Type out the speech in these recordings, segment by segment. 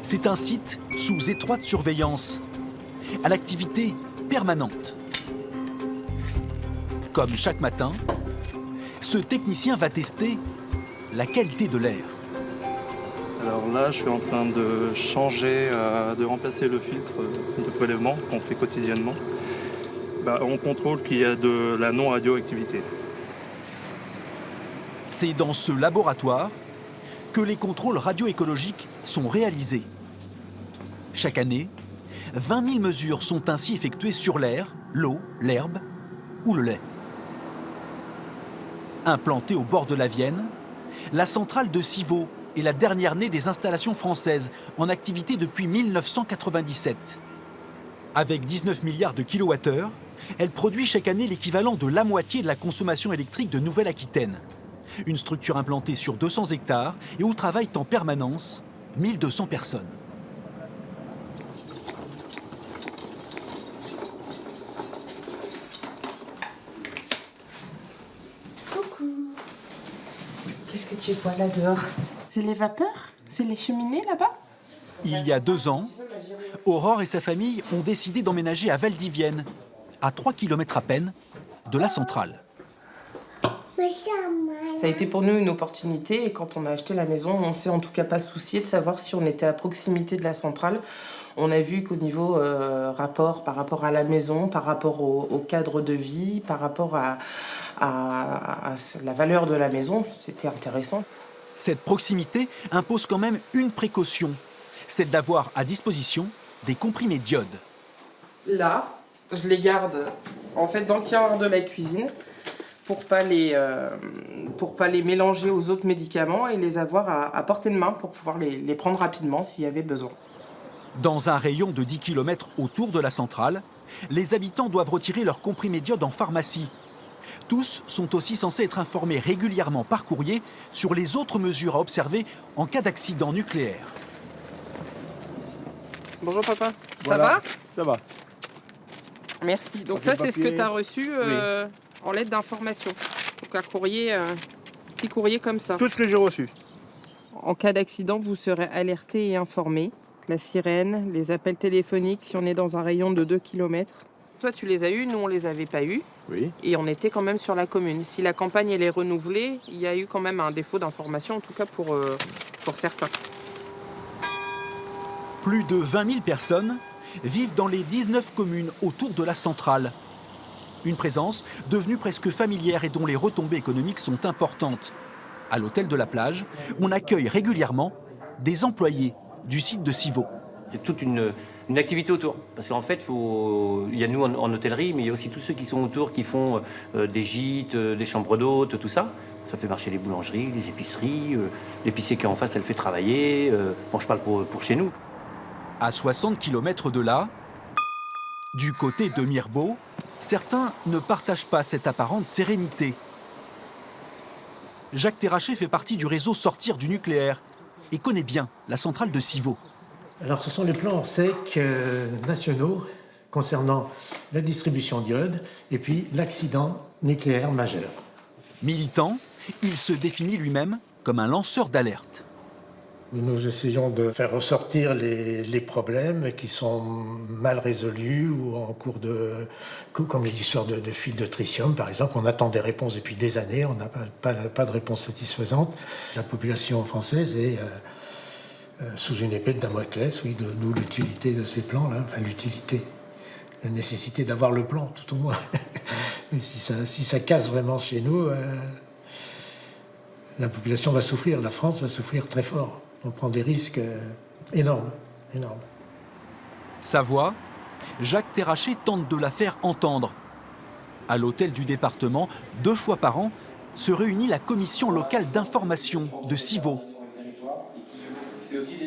C'est un site sous étroite surveillance, à l'activité permanente. Comme chaque matin, ce technicien va tester la qualité de l'air. Alors là, je suis en train de changer, de remplacer le filtre de prélèvement qu'on fait quotidiennement. On contrôle qu'il y a de la non-radioactivité. C'est dans ce laboratoire que les contrôles radioécologiques sont réalisés. Chaque année, 20 000 mesures sont ainsi effectuées sur l'air, l'eau, l'herbe ou le lait. Implantée au bord de la Vienne, la centrale de Civaux est la dernière née des installations françaises en activité depuis 1997. Avec 19 milliards de kilowattheures, elle produit chaque année l'équivalent de la moitié de la consommation électrique de Nouvelle-Aquitaine. Une structure implantée sur 200 hectares et où travaillent en permanence 1200 personnes. Coucou. Qu'est-ce que tu vois là dehors? C'est les vapeurs? C'est les cheminées là-bas? Il y a 2 ans, Aurore et sa famille ont décidé d'emménager à Valdivienne, à 3 km à peine de la centrale. Ça a été pour nous une opportunité et quand on a acheté la maison, on s'est en tout cas pas soucié de savoir si on était à proximité de la centrale. On a vu qu'au niveau rapport par rapport à la maison, par rapport au cadre de vie, par rapport à la valeur de la maison, c'était intéressant. Cette proximité impose quand même une précaution, celle d'avoir à disposition des comprimés d'iode. Là, je les garde en fait dans le tiroir de la cuisine pour pas les mélanger aux autres médicaments et les avoir à portée de main pour pouvoir les prendre rapidement s'il y avait besoin. Dans un rayon de 10 km autour de la centrale, les habitants doivent retirer leurs comprimés d'iode en pharmacie. Tous sont aussi censés être informés régulièrement par courrier sur les autres mesures à observer en cas d'accident nucléaire. Bonjour papa, Voilà. Ça va? Ça va. Merci. Donc Papier, ça c'est ce que papier. tu as reçu en lettre d'information. Donc un courrier, petit courrier comme ça. Tout ce que j'ai reçu. En cas d'accident, vous serez alerté et informé. La sirène, les appels téléphoniques si on est dans un rayon de 2 km. Toi tu les as eus, nous on les avait pas eus. Oui. Et on était quand même sur la commune. Si la campagne elle est renouvelée, il y a eu quand même un défaut d'information, en tout cas pour certains. Plus de 20 000 personnes vivent dans les 19 communes autour de la centrale. Une présence devenue presque familière et dont les retombées économiques sont importantes. À l'hôtel de la Plage, on accueille régulièrement des employés du site de Civaux. C'est toute une activité autour. Parce qu'en fait, il y a nous en hôtellerie, mais il y a aussi tous ceux qui sont autour, qui font des gîtes, des chambres d'hôtes, tout ça. Ça fait marcher les boulangeries, les épiceries. L'épicier qui est en face, elle fait travailler. Bon, je parle pour chez nous. À 60 km de là, du côté de Mirbeau, certains ne partagent pas cette apparente sérénité. Jacques Terraché fait partie du réseau Sortir du nucléaire et connaît bien la centrale de Civaux. Alors, ce sont les plans SEC nationaux concernant la distribution d'iode et puis l'accident nucléaire majeur. Militant, il se définit lui-même comme un lanceur d'alerte. Nous essayons de faire ressortir les problèmes qui sont mal résolus ou en cours de... Comme les histoires de fil de tritium, par exemple. On attend des réponses depuis des années, on n'a pas de réponse satisfaisante. La population française est sous une épée de Damoclès, oui, d'où l'utilité de ces plans-là. Enfin, l'utilité, la nécessité d'avoir le plan, tout au moins. Mais si ça casse vraiment chez nous, la population va souffrir, la France va souffrir très fort. On prend des risques énormes. Sa voix, Jacques Terraché tente de la faire entendre. À l'hôtel du département, 2 fois par an, se réunit la commission locale d'information de Civaux.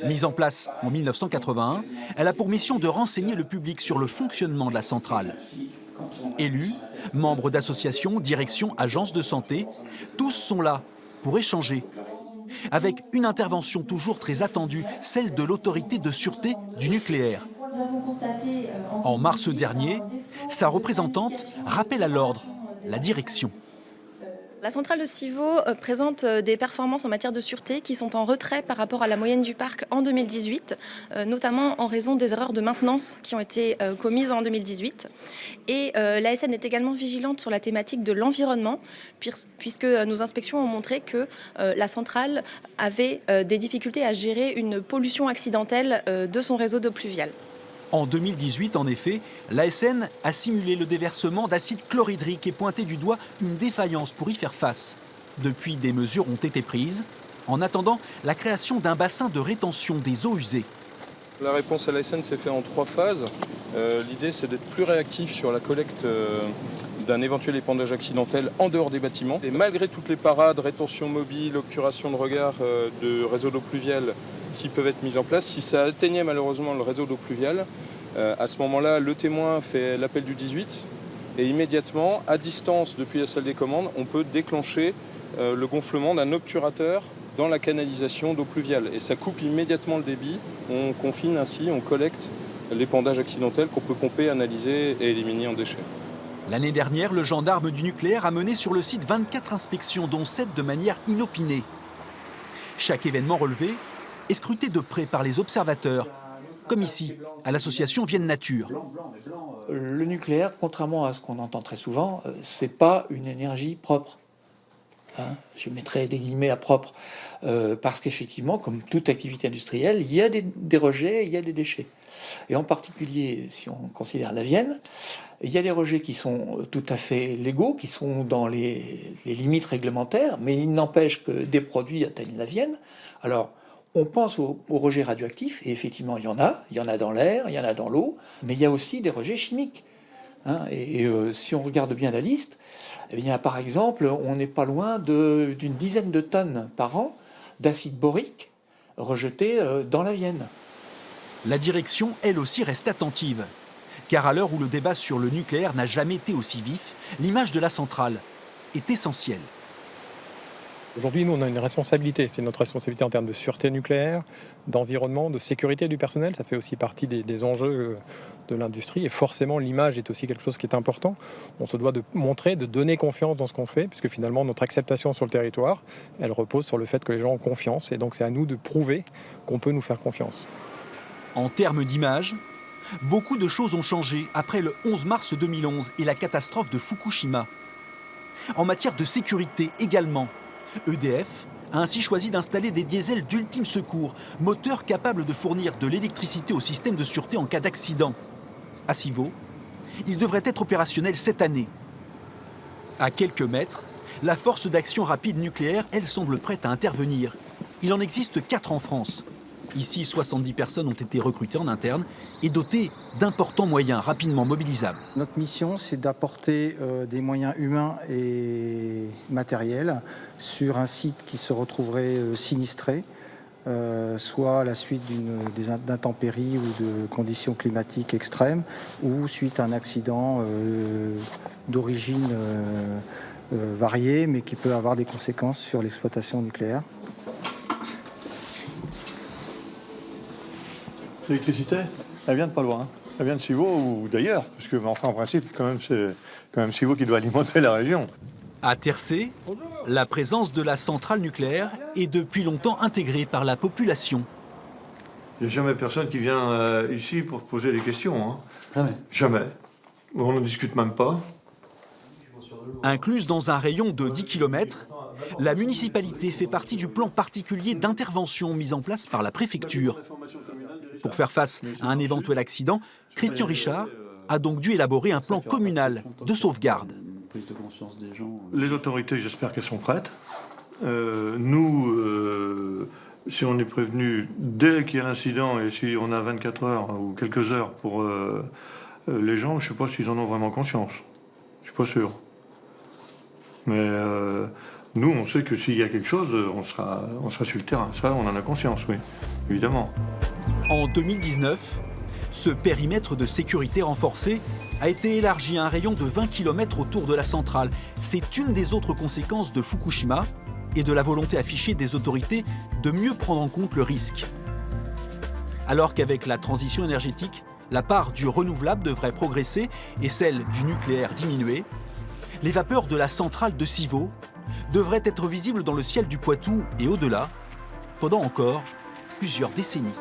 Mise en place en 1981, elle a pour mission de renseigner le public sur le fonctionnement de la centrale. Élus, membres d'associations, directions, agences de santé, tous sont là pour échanger. Avec une intervention toujours très attendue, celle de l'autorité de sûreté du nucléaire. En mars dernier, sa représentante rappelle à l'ordre la direction. La centrale de Civaux présente des performances en matière de sûreté qui sont en retrait par rapport à la moyenne du parc en 2018, notamment en raison des erreurs de maintenance qui ont été commises en 2018. Et l'ASN est également vigilante sur la thématique de l'environnement, puisque nos inspections ont montré que la centrale avait des difficultés à gérer une pollution accidentelle de son réseau d'eau pluviale. En 2018, en effet, l'ASN a simulé le déversement d'acide chlorhydrique et pointé du doigt une défaillance pour y faire face. Depuis, des mesures ont été prises, en attendant la création d'un bassin de rétention des eaux usées. La réponse à l'ASN s'est faite en 3 phases. L'idée, c'est d'être plus réactif sur la collecte d'un éventuel épandage accidentel en dehors des bâtiments. Et malgré toutes les parades, rétention mobile, obturation de regard de réseaux d'eau pluviale qui peuvent être mises en place, si ça atteignait malheureusement le réseau d'eau pluviale, à ce moment-là, le témoin fait l'appel du 18 et immédiatement, à distance depuis la salle des commandes, on peut déclencher le gonflement d'un obturateur dans la canalisation d'eau pluviale. Et ça coupe immédiatement le débit. On confine ainsi, on collecte l'épandage accidentel qu'on peut pomper, analyser et éliminer en déchets. L'année dernière, le gendarme du nucléaire a mené sur le site 24 inspections, dont 7 de manière inopinée. Chaque événement relevé est scruté de près par les observateurs, comme ici, à l'association Vienne Nature. Le nucléaire, contrairement à ce qu'on entend très souvent, c'est pas une énergie propre. Je mettrai des guillemets à propre, parce qu'effectivement, comme toute activité industrielle, il y a des rejets, il y a des déchets. Et en particulier, si on considère la Vienne, il y a des rejets qui sont tout à fait légaux, qui sont dans les limites réglementaires, mais il n'empêche que des produits atteignent la Vienne. Alors, on pense aux rejets radioactifs, et effectivement, il y en a dans l'air, il y en a dans l'eau, mais il y a aussi des rejets chimiques. Si on regarde bien la liste, eh bien, par exemple, on n'est pas loin d'une dizaine de tonnes par an d'acide borique rejeté dans la Vienne. La direction, elle aussi, reste attentive. Car à l'heure où le débat sur le nucléaire n'a jamais été aussi vif, l'image de la centrale est essentielle. Aujourd'hui, nous, on a une responsabilité. C'est notre responsabilité en termes de sûreté nucléaire, d'environnement, de sécurité du personnel. Ça fait aussi partie des enjeux de l'industrie. Et forcément, l'image est aussi quelque chose qui est important. On se doit de montrer, de donner confiance dans ce qu'on fait, puisque finalement, notre acceptation sur le territoire, elle repose sur le fait que les gens ont confiance. Et donc, c'est à nous de prouver qu'on peut nous faire confiance. En termes d'image, beaucoup de choses ont changé après le 11 mars 2011 et la catastrophe de Fukushima. En matière de sécurité également, EDF a ainsi choisi d'installer des diesels d'ultime secours, moteurs capables de fournir de l'électricité au système de sûreté en cas d'accident. À Civaux, il devrait être opérationnel cette année. À quelques mètres, la force d'action rapide nucléaire, elle, semble prête à intervenir. Il en existe 4 en France. Ici, 70 personnes ont été recrutées en interne et dotées d'importants moyens rapidement mobilisables. Notre mission, c'est d'apporter des moyens humains et matériels sur un site qui se retrouverait sinistré, soit à la suite d'intempéries ou de conditions climatiques extrêmes, ou suite à un accident d'origine variée, mais qui peut avoir des conséquences sur l'exploitation nucléaire. L'électricité, elle vient de pas loin. Elle vient de Civaux ou d'ailleurs, parce que, enfin, en principe, c'est quand même Civaux qui doit alimenter la région. À Tercé, la présence de la centrale nucléaire est depuis longtemps intégrée par la population. Il n'y a jamais personne qui vient ici pour poser des questions. Hein. Jamais. Jamais. On n'en discute même pas. Incluse dans un rayon de 10 km, la municipalité fait partie du plan particulier d'intervention mis en place par la préfecture. Pour faire face à un éventuel accident, Christian Richard a donc dû élaborer un plan communal de sauvegarde. Les autorités, j'espère qu'elles sont prêtes. Nous, si on est prévenu dès qu'il y a l'incident et si on a 24 heures ou quelques heures pour les gens, je ne sais pas s'ils en ont vraiment conscience. Je ne suis pas sûr. Mais nous, on sait que s'il y a quelque chose, on sera sur le terrain. Ça, on en a conscience, oui, évidemment. En 2019, ce périmètre de sécurité renforcé a été élargi à un rayon de 20 km autour de la centrale. C'est une des autres conséquences de Fukushima et de la volonté affichée des autorités de mieux prendre en compte le risque. Alors qu'avec la transition énergétique, la part du renouvelable devrait progresser et celle du nucléaire diminuer, les vapeurs de la centrale de Civaux devrait être visible dans le ciel du Poitou et au-delà pendant encore plusieurs décennies.